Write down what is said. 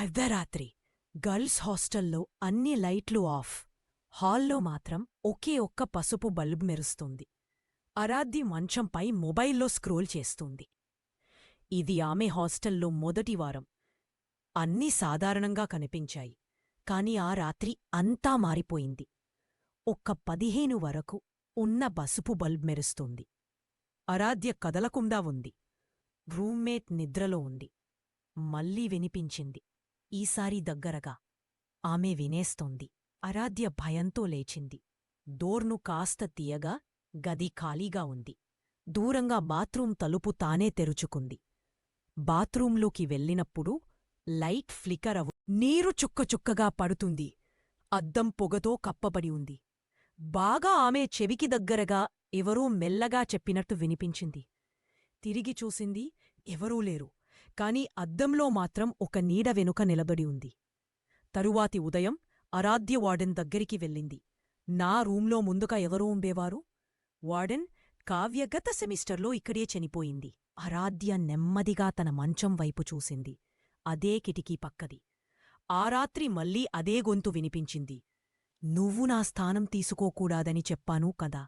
అర్ధరాత్రి గర్ల్స్ హాస్టల్లో అన్ని లైట్లు ఆఫ్. హాల్లో మాత్రం ఒకే ఒక్క పసుపు బల్బ్ మెరుస్తుంది. ఆరాధ్య మంచంపై మొబైల్లో స్క్రోల్ చేస్తుంది. ఇది ఆమె హాస్టల్లో మొదటి వారం. అన్నీ సాధారణంగా కనిపించాయి. కాని ఆ రాత్రి అంతా మారిపోయింది. ఒక్క 15 వరకు ఉన్న పసుపు బల్బ్ మెరుస్తుంది. ఆరాధ్య కదలకుండా ఉంది. రూమ్మేట్ నిద్రలో ఉంది. మళ్ళీ వినిపించింది. ఈసారి దగ్గరగా. ఆమె వినేస్తోంది. ఆరాధ్య భయంతో లేచింది. డోర్ను కాస్త తీయగా గది ఖాళీగా ఉంది. దూరంగా బాత్రూం తలుపు తానే తెరుచుకుంది. బాత్రూంలోకి వెళ్ళినప్పుడు లైట్ ఫ్లికర్ నీరు చుక్కచుక్కగా పడుతుంది. అద్దం పొగతో కప్పబడి ఉంది. బాగా ఆమె చెవికి దగ్గరగా ఎవరో మెల్లగా చెప్పినట్టు వినిపించింది. తిరిగి చూసింది. ఎవరూ లేరు. కాని అద్దంలో మాత్రం ఒక నీడ వెనుక నిలబడి ఉంది. తరువాతి ఉదయం ఆరాధ్య వార్డెన్ దగ్గరికి వెళ్ళింది. నా రూంలో ముందుగా ఎవరూ ఉండేవారు? వార్డెన్, కావ్య గత సెమిస్టర్లో ఇక్కడే చనిపోయింది. ఆరాధ్య నెమ్మదిగా తన మంచం వైపు చూసింది. అదే కిటికీ పక్కది. ఆ రాత్రి మళ్ళీ అదే గొంతు వినిపించింది. నువ్వు నా స్థానం తీసుకోకూడాదని చెప్పాను కదా.